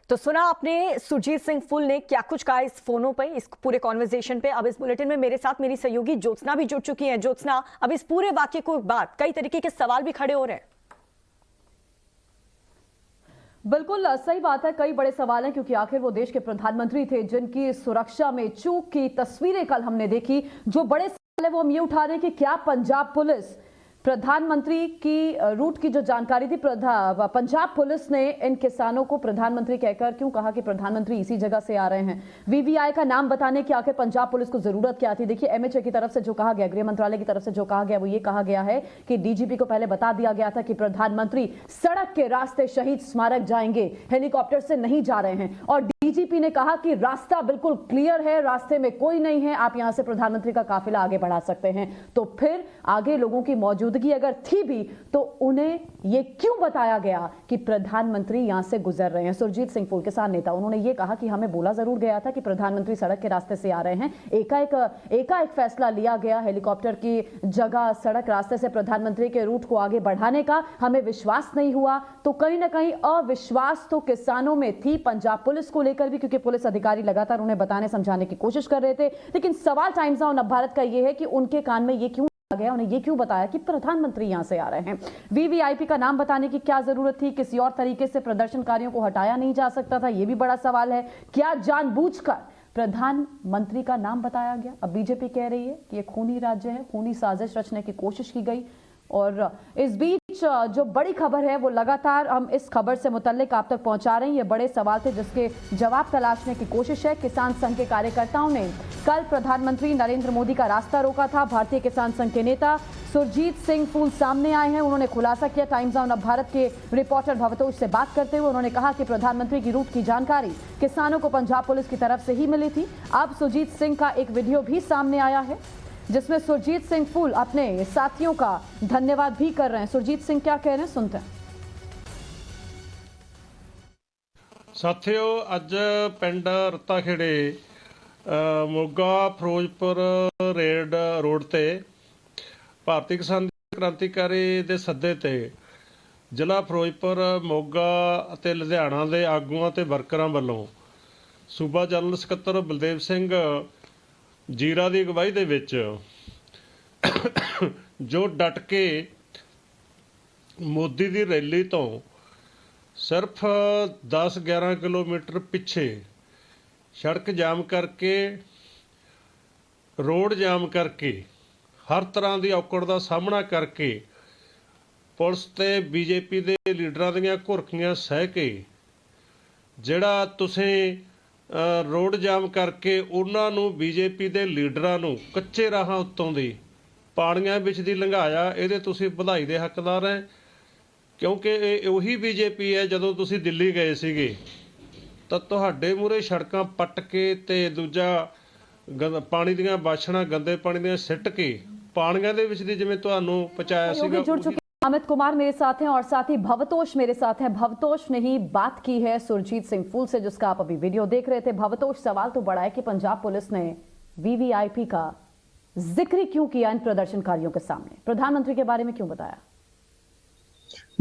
तो सुना आपने सुरजीत सिंह फुल ने क्या कुछ कहा इस फोनों पे, इस पूरे कॉन्वर्सेशन पे। अब इस बुलेटिन में मेरे साथ मेरी सहयोगी ज्योत्सना भी जुड़ चुकी है। ज्योत्सना, अब इस पूरे वाक्य को बाद कई तरीके के सवाल भी खड़े हो रहे हैं। बिल्कुल सही बात है, कई बड़े सवाल हैं क्योंकि आखिर वो देश के प्रधानमंत्री थे जिनकी सुरक्षा में चूक की तस्वीरें कल हमने देखी। जो बड़े सवाल है वो हम ये उठा रहे हैं कि क्या पंजाब पुलिस प्रधानमंत्री की रूट की जो जानकारी थी, पंजाब पुलिस ने इन किसानों को प्रधानमंत्री कहकर क्यों कहा कि प्रधानमंत्री इसी जगह से आ रहे हैं? वीवीआई का नाम बताने की आखिर पंजाब पुलिस को जरूरत क्या थी? देखिए, एमएचए की तरफ से जो कहा गया, गृह मंत्रालय की तरफ से जो कहा गया वो ये कहा गया है कि डीजीपी को पहले बता दिया गया था कि प्रधानमंत्री सड़क के रास्ते शहीद स्मारक जाएंगे, हेलीकॉप्टर से नहीं जा रहे हैं। और डीजीपी ने कहा कि रास्ता बिल्कुल क्लियर है, रास्ते में कोई नहीं है, आप यहां से प्रधानमंत्री का काफिला आगे बढ़ा सकते हैं। तो फिर आगे लोगों की मौजूदगी अगर थी भी तो उन्हें यह क्यों बताया गया कि प्रधानमंत्री यहां से गुजर रहे हैं? सुरजीत सिंह फुल, किसान नेता, उन्होंने यह कहा कि हमें बोला जरूर गया था कि प्रधानमंत्री सड़क के रास्ते से आ रहे हैं, एकाएक फैसला लिया गया हेलीकॉप्टर की जगह सड़क रास्ते से प्रधानमंत्री के रूट को आगे बढ़ाने का, हमें विश्वास नहीं हुआ। तो कहीं ना कहीं अविश्वास तो किसानों में थी पंजाब पुलिस को लेकर भी, क्योंकि पुलिस अधिकारी लगातार उन्हें बताने समझाने की कोशिश कर रहे थे। लेकिन सवाल टाइम्स नाउ नवभारत का यह है कि उनके कान में यह क्यों गया, उन्हें यह क्यों बताया कि प्रधानमंत्री यहां से आ रहे हैं? वीवीआईपी का नाम बताने की क्या जरूरत थी? किसी और तरीके से प्रदर्शनकारियों को हटाया नहीं जा सकता था? यह भी बड़ा सवाल है। क्या जानबूझकर प्रधानमंत्री का नाम बताया गया? अब बीजेपी कह रही है कि यह खूनी राज्य है, खूनी साजिश रचने की कोशिश की गई। और इस बीच जो बड़ी खबर है वो लगातार हम इस खबर से मुतल्लिक आप तक पहुंचा रहे हैं। ये बड़े सवाल थे जिसके जवाब तलाशने की कोशिश है। किसान संघ के कार्यकर्ताओं ने कल प्रधानमंत्री नरेंद्र मोदी का रास्ता रोका था। भारतीय किसान संघ के नेता सुरजीत सिंह फूल सामने आए हैं। उन्होंने खुलासा किया टाइम्स नाउ भारत के रिपोर्टर भवतोष से बात करते हुए। उन्होंने कहा कि प्रधानमंत्री की रूट की जानकारी किसानों को पंजाब पुलिस की तरफ से ही मिली थी। अब सुरजीत सिंह का एक वीडियो भी सामने आया है जिसमें सुरजीत सिंह फूल अपने साथियों का धन्यवाद भी कर रहे हैं। सुरजीत सिंह क्या कह रहे हैं, सुनते हैं। साथियों, अज पिंड रत्ताखेड़े मोगा फिरोजपुर रेड रोड ते भारतीय किसान क्रांतिकारी दे सद्दे ते ਜ਼ਿਲ੍ਹਾ ਫਿਰੋਜ਼ਪੁਰ, ਮੋਗਾ ਅਤੇ ਲੁਧਿਆਣਾ ਦੇ ਆਗੂਆਂ ਤੇ ਵਰਕਰਾਂ ਵੱਲੋਂ ਸੂਬਾ ਜਨਰਲ ਸਕੱਤਰ ਬਲਦੇਵ ਸਿੰਘ ਜੀਰਾ ਦੀ ਅਗਵਾਈ ਦੇ ਵਿੱਚ ਜੋ ਡਟ ਕੇ ਮੋਦੀ ਦੀ ਰੈਲੀ ਤੋਂ ਸਿਰਫ 10-11 ਕਿਲੋਮੀਟਰ ਪਿੱਛੇ ਸੜਕ ਜਾਮ ਕਰਕੇ, ਰੋਡ ਜਾਮ ਕਰਕੇ, ਹਰ ਤਰ੍ਹਾਂ ਦੀ ਔਕੜ ਦਾ ਸਾਹਮਣਾ ਕਰਕੇ ਪੁਲਿਸ ਤੇ ਬੀਜੇਪੀ ਦੇ ਲੀਡਰਾਂ ਦੀਆਂ ਘੁਰਕੀਆਂ ਸਹਿ ਕੇ ਜਿਹੜਾ ਤੁਸੀਂ ਰੋਡ ਜਾਮ ਕਰਕੇ ਉਹਨਾਂ ਨੂੰ, ਬੀਜੇਪੀ ਦੇ ਲੀਡਰਾਂ ਨੂੰ ਕੱਚੇ ਰਾਹਾਂ ਉੱਤੋਂ ਦੀ ਪਾਣੀਆਂ ਵਿੱਚ ਦੀ ਲੰਘਾਇਆ, ਇਹਦੇ ਤੁਸੀਂ ਵਧਾਈ ਦੇ ਹੱਕਦਾਰ ਹੈ। ਕਿਉਂਕਿ ਇਹ ਉਹੀ ਬੀਜੇਪੀ ਹੈ ਜਦੋਂ ਤੁਸੀਂ ਦਿੱਲੀ ਗਏ ਸੀਗੇ ਤਾਂ ਤੁਹਾਡੇ ਮੂਹਰੇ ਸੜਕਾਂ ਪੱਟ ਕੇ ਤੇ ਦੂਜਾ ਪਾਣੀ ਦੀਆਂ ਬਾਸ਼ਣਾ, ਗੰਦੇ ਪਾਣੀ ਦੀਆਂ ਸਿੱਟ ਕੇ ਪਾਣੀਆਂ ਦੇ ਵਿੱਚ ਦੀ ਜਿਵੇਂ ਤੁਹਾਨੂੰ ਪਹੁੰਚਾਇਆ ਸੀਗਾ। अमित कुमार मेरे साथ हैं और साथ ही भवतोष मेरे साथ हैं। भवतोष ने ही बात की है सुरजीत सिंह फूल से, जिसका आप अभी वीडियो देख रहे थे। भवतोष, सवाल तो बड़ा है कि पंजाब पुलिस ने वीवीआईपी का जिक्र क्यों किया इन प्रदर्शनकारियों के सामने? प्रधानमंत्री के बारे में क्यों बताया?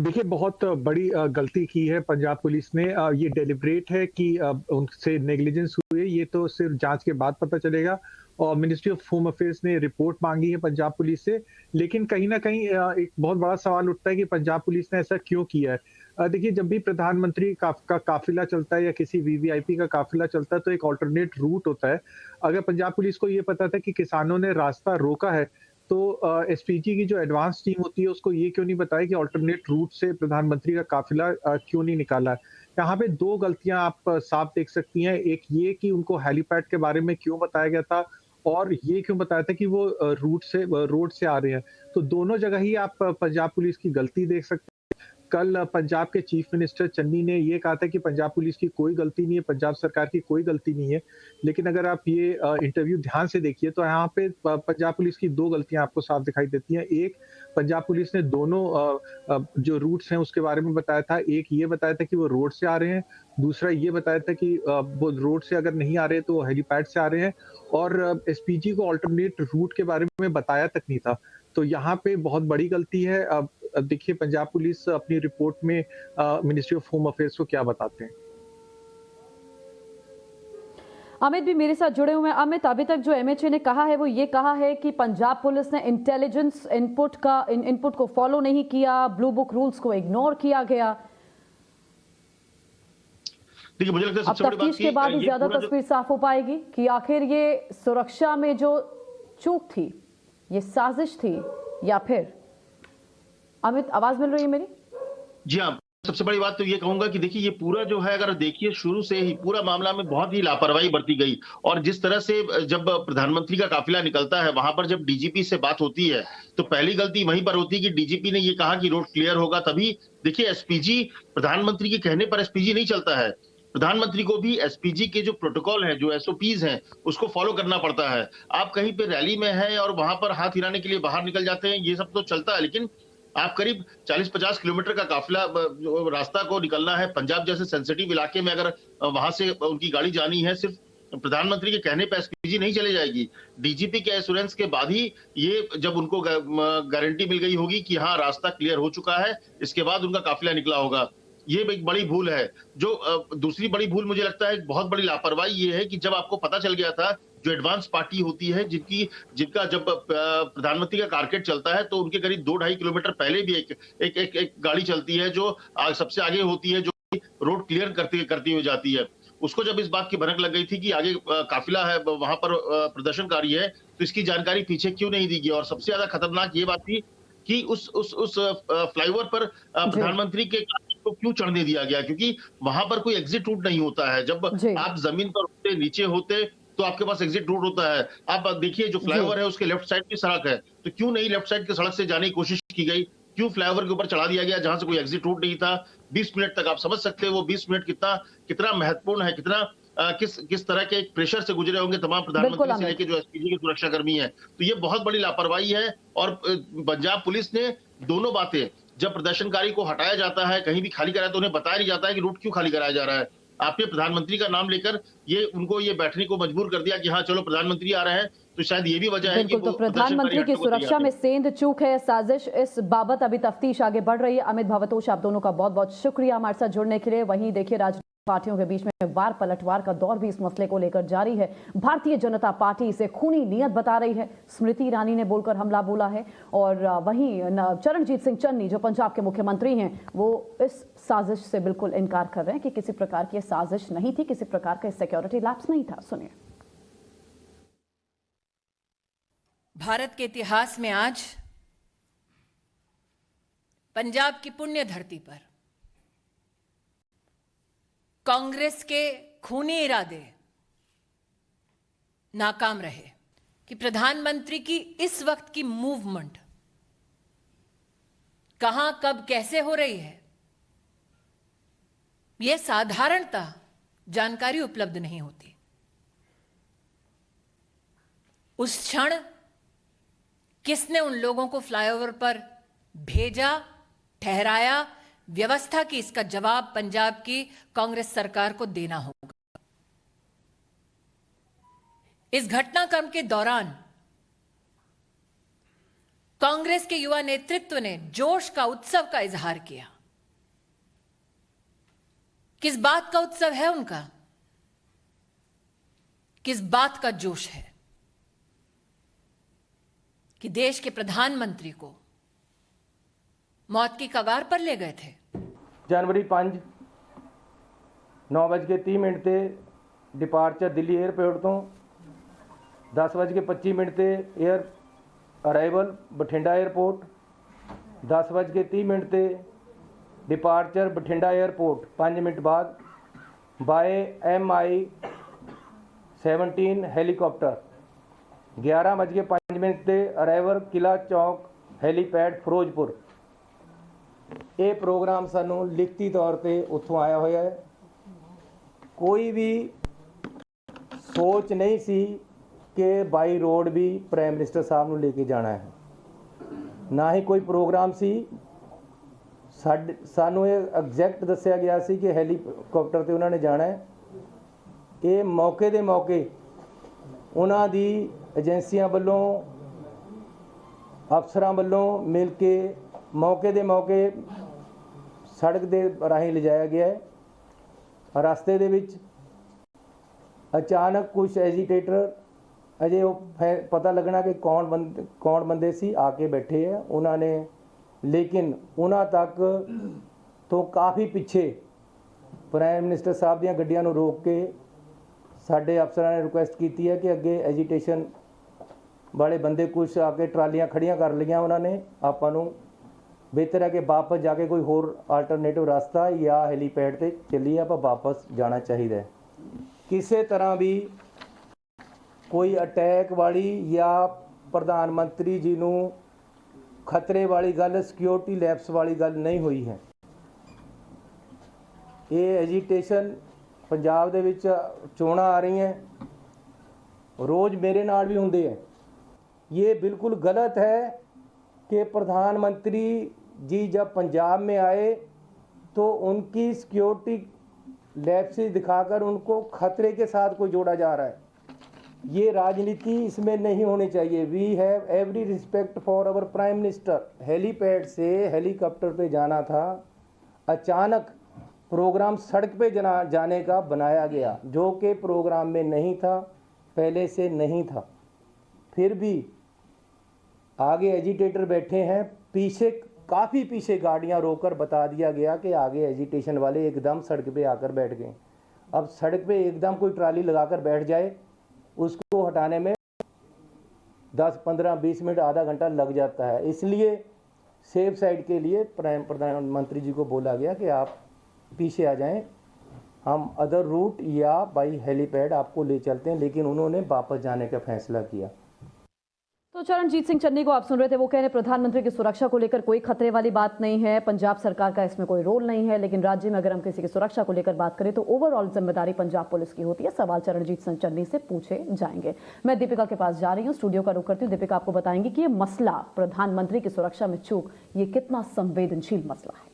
देखिए, बहुत बड़ी गलती की है पंजाब पुलिस ने। ये डेलिब्रेट है कि उनसे नेग्लिजेंस हुई है, ये तो सिर्फ जांच के बाद पता चलेगा। और मिनिस्ट्री ऑफ होम अफेयर्स ने रिपोर्ट मांगी है पंजाब पुलिस से। लेकिन कहीं ना कहीं एक बहुत बड़ा सवाल उठता है कि पंजाब पुलिस ने ऐसा क्यों किया है। देखिए, जब भी प्रधानमंत्री का काफिला चलता है या किसी वीवीआईपी का काफिला चलता है तो एक ऑल्टरनेट रूट होता है। अगर पंजाब पुलिस को ये पता था कि किसानों ने रास्ता रोका है तो एसपीजी की जो एडवांस टीम होती है उसको ये क्यों नहीं बताया कि ऑल्टरनेट रूट से प्रधानमंत्री का काफिला क्यों नहीं निकाला है। यहाँ पे दो गलतियां आप साफ देख सकती हैं। एक ये कि उनको हेलीपैड के बारे में क्यों बताया गया था, और ये क्यों बताया था कि वो रोड से आ रहे हैं। तो दोनों जगह ही आप पंजाब पुलिस की गलती देख सकते हैं। कल पंजाब के चीफ मिनिस्टर चन्नी ने ये कहा था कि पंजाब पुलिस की कोई गलती नहीं है, पंजाब सरकार की कोई गलती नहीं है। लेकिन अगर आप ये इंटरव्यू ध्यान से देखिए तो यहाँ पे पंजाब पुलिस की दो गलतियां आपको साफ दिखाई देती हैं। एक, पंजाब पुलिस ने दोनों जो रूट्स हैं उसके बारे में बताया था। एक ये बताया था कि वो रोड से आ रहे हैं, दूसरा ये बताया था कि वो रोड से अगर नहीं आ रहे तो वो हेलीपैड से आ रहे हैं। और एसपीजी को ऑल्टरनेट रूट के बारे में बताया तक नहीं था। तो यहाँ पे बहुत बड़ी गलती है। अब देखिए पंजाब पुलिस अपनी रिपोर्ट में मिनिस्ट्री ऑफ होम अफेयर्स को क्या बताते हैं। अमित भी मेरे साथ जुड़े हुए हैं। अमित, अभी तक जो एमएचए ने कहा है वो ये कहा है कि पंजाब पुलिस ने इंटेलिजेंस इनपुट को फॉलो नहीं किया, ब्लू बुक रूल्स को इग्नोर किया गया। देखिए, मुझे लगता है अब सबसे बड़ी बात तफ्तीश के बाद ही ये ज्यादा पूरा जो- तस्वीर साफ हो पाएगी कि आखिर ये सुरक्षा में जो चूक थी, ये साजिश थी या फिर। अमित, आवाज मिल रही है मेरी? जी हाँ, सबसे बड़ी बात तो ये कहूंगा कि देखिए, ये पूरा जो है, अगर देखिए शुरू से ही पूरा मामला में बहुत ही लापरवाही बरती गई। और जिस तरह से जब प्रधानमंत्री का काफिला निकलता है, वहां पर जब डीजीपी से बात होती है, तो पहली गलती वहीं पर होती है कि डीजीपी ने ये कहा कि रोड क्लियर होगा तभी। देखिए, एसपीजी, प्रधानमंत्री के कहने पर एसपीजी नहीं चलता है। प्रधानमंत्री को भी एसपीजी के जो प्रोटोकॉल है, जो एसओपीज हैं, उसको फॉलो करना पड़ता है। आप कहीं पे रैली में हैं और वहां पर हाथ हिलाने के लिए बाहर निकल जाते हैं, ये सब तो चलता है, लेकिन आप करीब 40-50 किलोमीटर का काफिला जो रास्ता को निकलना है, पंजाब जैसे सेंसिटिव इलाके में अगर वहां से उनकी गाड़ी जानी है, सिर्फ प्रधानमंत्री के कहने पर एसपीजी नहीं चले जाएगी। डीजीपी के एश्योरेंस के बाद ही ये, जब उनको गारंटी मिल गई होगी कि हाँ रास्ता क्लियर हो चुका है, इसके बाद उनका काफिला निकला होगा। ये एक बड़ी भूल है। जो दूसरी बड़ी भूल मुझे लगता है, बहुत बड़ी लापरवाही ये है कि जब आपको पता चल गया था, जो एडवांस पार्टी होती है जिनका जब प्रधानमंत्री का कारकेट चलता है, तो उनके करीब 2-2.5 किलोमीटर पहले भी एक गाड़ी चलती है जो सबसे आगे होती है, जो रोड क्लियर करती हुई जाती है। उसको जब इस बात की भनक लग गई थी कि आगे काफिला है, वहां पर प्रदर्शनकारी है, तो इसकी जानकारी पीछे क्यों नहीं दी गई। और सबसे ज्यादा खतरनाक ये बात थी कि उस फ्लाईओवर पर प्रधानमंत्री के को क्यों चढ़ने दिया गया, क्योंकि वहां पर कोई एग्जिट रूट नहीं होता है। जब आप जमीन पर होते, नीचे होते, तो आपके पास एग्जिट रूट होता है। आप देखिए, जो फ्लाईओवर है उसके लेफ्ट साइड की सड़क है, तो क्यों नहीं लेफ्ट साइड की सड़क से जाने की कोशिश की गई, क्यों फ्लाईओवर के ऊपर चढ़ा दिया गया जहां से कोई एग्जिट रूट नहीं था। 20 मिनट तक आप समझ सकते हैं वो 20 मिनट कितना महत्वपूर्ण है, कितना किस तरह के प्रेशर से गुजरे होंगे तमाम प्रधानमंत्री से लेके जो एसपीजी के सुरक्षा कर्मी है। तो ये बहुत बड़ी लापरवाही है। और पंजाब पुलिस ने दोनों बातें, जब प्रदर्शनकारी को हटाया जाता है, कहीं भी खाली कराया, तो उन्हें बताया नहीं जाता है कि रूट क्यों खाली कराया जा रहा है। आपने प्रधानमंत्री का नाम लेकर उनको ये बैठने को मजबूर कर दिया कि हाँ चलो प्रधानमंत्री आ रहे हैं, तो शायद ये भी वजह है कि बिल्कुल। तो प्रधानमंत्री की सुरक्षा में सेंध चूक है, साजिश, इस बाबत अभी तफ्तीश आगे बढ़ रही है। अमित भवतोष, आप दोनों का बहुत बहुत शुक्रिया हमारे साथ जुड़ने के लिए। वहीं देखिए, राजनीतिक पार्टियों के बीच में वार पलटवार का दौर भी इस मसले को लेकर जारी है। भारतीय जनता पार्टी इसे खूनी नियत बता रही है, स्मृति ईरानी ने बोलकर हमला बोला है, और वहीं चरणजीत सिंह चन्नी जो पंजाब के मुख्यमंत्री हैं, वो इस साजिश से बिल्कुल इनकार कर रहे हैं कि किसी प्रकार की साजिश नहीं थी, किसी प्रकार का सिक्योरिटी लैप्स नहीं था। सुनिए। भारत के इतिहास में आज पंजाब की पुण्य धरती पर कांग्रेस के खूनी इरादे नाकाम रहे कि प्रधानमंत्री की इस वक्त की मूवमेंट कहां, कब, कैसे हो रही है, यह साधारणतः जानकारी उपलब्ध नहीं होती। उस क्षण किसने उन लोगों को फ्लाईओवर पर भेजा, ठहराया, व्यवस्था की, इसका जवाब पंजाब की कांग्रेस सरकार को देना होगा। इस घटनाक्रम के दौरान कांग्रेस के युवा नेतृत्व ने जोश का, उत्सव का इजहार किया। किस बात का उत्सव है उनका, किस बात का जोश है कि देश के प्रधानमंत्री को मौत की कगार पर ले गए थे। जनवरी 5 9:30 ਤੇ डिपार्चर दिल्ली एयरपोर्ट तो 10:25 ਤੇ एयर अराइवल बठिंडा एयरपोर्ट, 10:30 ਤੇ डिपार्चर बठिंडा एयरपोर्ट 5 मिनट बाद बाय MI-17 हेलीकॉप्टर, 11:05 ਤੇ अराइवल किला चौक हेलीपैड फिरोजपुर। ਇਹ ਪ੍ਰੋਗਰਾਮ ਸਾਨੂੰ ਲਿਖਤੀ ਤੌਰ ਤੇ ਉੱਥੋਂ ਆਇਆ ਹੋਇਆ ਹੈ। ਕੋਈ ਵੀ ਸੋਚ ਨਹੀਂ ਸੀ ਕਿ ਬਾਈ ਰੋਡ ਵੀ ਪ੍ਰਾਈਮ ਮਿਨਿਸਟਰ ਸਾਹਿਬ ਨੂੰ ਲੈ ਕੇ ਜਾਣਾ ਹੈ, ਨਾ ਹੀ ਕੋਈ ਪ੍ਰੋਗਰਾਮ ਸੀ। ਸਾਨੂੰ ਇਹ ਐਗਜ਼ੈਕਟ ਦੱਸਿਆ ਗਿਆ ਸੀ ਕਿ ਹੈਲੀਕਾਪਟਰ ਤੇ ਉਹਨਾਂ ਨੇ ਜਾਣਾ ਹੈ। ਇਹ ਮੌਕੇ ਦੇ ਮੌਕੇ ਉਹਨਾਂ ਦੀ ਏਜੰਸੀਆਂ ਵੱਲੋਂ, ਅਫਸਰਾਂ ਵੱਲੋਂ ਮਿਲ ਕੇ मौके दे मौके सड़क दे राही ले जाया गया है। रास्ते दे विच अचानक कुछ एजिटेटर अजे वो पता लगना कि कौन बंदे सी आके बैठे है उन्होंने, लेकिन उन्होंने तक तो काफ़ी पिछे प्राइम मिनिस्टर साहब ਦੀਆਂ ਗੱਡੀਆਂ ਨੂੰ रोक के साढ़े अफसर ने रिक्वेस्ट की है कि अगे एजिटेशन वाले बंदे कुछ आके ट्रालियां खड़ियां कर लिया उन्होंने, आपां बेहतर है कि वापस जाके कोई होर अल्टरनेटिव रास्ता या हैलीपैड से चलिए आप वापस जाना चाहिए। किसी तरह भी कोई अटैक वाली या प्रधानमंत्री जी नूं खतरे वाली गल, सिक्योरिटी लैप्स वाली गल नहीं हुई है। ये एजिटेशन पंजाब दे विच चोणां आ रही हैं, रोज़ मेरे नाल भी हुंदे हैं। ये बिल्कुल गलत है कि प्रधानमंत्री जी जब पंजाब में आए तो उनकी सिक्योरिटी लैप्सेस दिखाकर उनको खतरे के साथ कोई जोड़ा जा रहा है। ये राजनीति इसमें नहीं होनी चाहिए। We have every respect for our prime minister. Helipad से हेलीकॉप्टर पे जाना था, अचानक प्रोग्राम सड़क पे जाने का बनाया गया, जो कि प्रोग्राम में नहीं था, पहले से नहीं था। फिर भी आगे एजिटेटर बैठे हैं, पीछे काफ़ी पीछे गाड़ियां रोककर बता दिया गया कि आगे एजिटेशन वाले एकदम सड़क पे आकर बैठ गए। अब सड़क पे एकदम कोई ट्राली लगाकर बैठ जाए, उसको हटाने में 10, 15, 20 मिनट, आधा घंटा लग जाता है। इसलिए सेफ साइड के लिए प्रधानमंत्री जी को बोला गया कि आप पीछे आ जाएं, हम अदर रूट या बाई हेलीपैड आपको ले चलते हैं, लेकिन उन्होंने वापस जाने का फैसला किया। तो चरणजीत सिंह चन्नी को आप सुन रहे थे, वो कह रहे प्रधानमंत्री की सुरक्षा को लेकर कोई खतरे वाली बात नहीं है, पंजाब सरकार का इसमें कोई रोल नहीं है। लेकिन राज्य में अगर हम किसी की सुरक्षा को लेकर बात करें तो ओवरऑल जिम्मेदारी पंजाब पुलिस की होती है। सवाल चरणजीत सिंह चन्नी से पूछे जाएंगे। मैं दीपिका के पास जा रही हूँ, स्टूडियो का रुख करती हूँ। दीपिका आपको बताएंगी कि ये मसला प्रधानमंत्री की सुरक्षा में चूक, ये कितना संवेदनशील मसला है।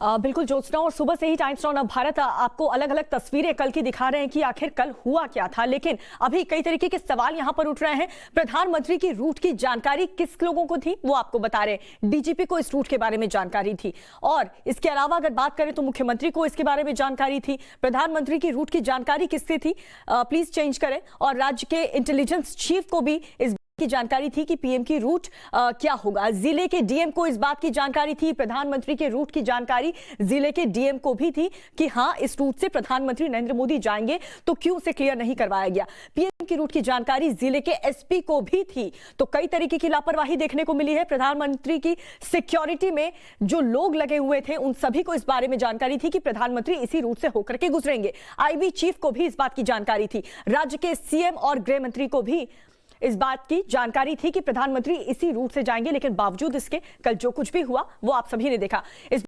बिल्कुल ज्योत्सना, और सुबह से ही टाइम्स नाउ भारत आपको अलग अलग तस्वीरें कल की दिखा रहे हैं कि आखिर कल हुआ क्या था। लेकिन अभी कई तरीके के सवाल यहां पर उठ रहे हैं। प्रधानमंत्री की रूट की जानकारी किस लोगों को थी वो आपको बता रहे हैं। डीजीपी को इस रूट के बारे में जानकारी थी, और इसके अलावा अगर बात करें तो मुख्यमंत्री को इसके बारे में जानकारी थी। प्रधानमंत्री की रूट की जानकारी किससे थी, प्लीज चेंज करें। और राज्य के इंटेलिजेंस चीफ को भी इस की जानकारी थी कि पीएम की रूट क्या होगा। जिले के डीएम को इस बात की जानकारी थी। प्रधानमंत्री के रूट की जानकारी जिले के डीएम को भी थी कि हां, इस रूट से प्रधानमंत्री नरेंद्र मोदी जाएंगे, तो क्यों से क्लियर नहीं करवाया गया। पीएम की रूट की जानकारी जिले के एसपी को भी थी। तो कई तरीके की लापरवाही देखने को मिली है। प्रधानमंत्री की सिक्योरिटी में जो लोग लगे हुए थे उन सभी को इस बारे में जानकारी थी कि प्रधानमंत्री इसी रूट से होकर के गुजरेंगे। आईबी चीफ को भी इस बात की जानकारी थी। राज्य के सीएम और गृह मंत्री को भी इस बात की जानकारी थी कि प्रधानमंत्री इसी रूट से जाएंगे। लेकिन बावजूद इसके कल जो कुछ भी हुआ वो आप सभी ने देखा। इस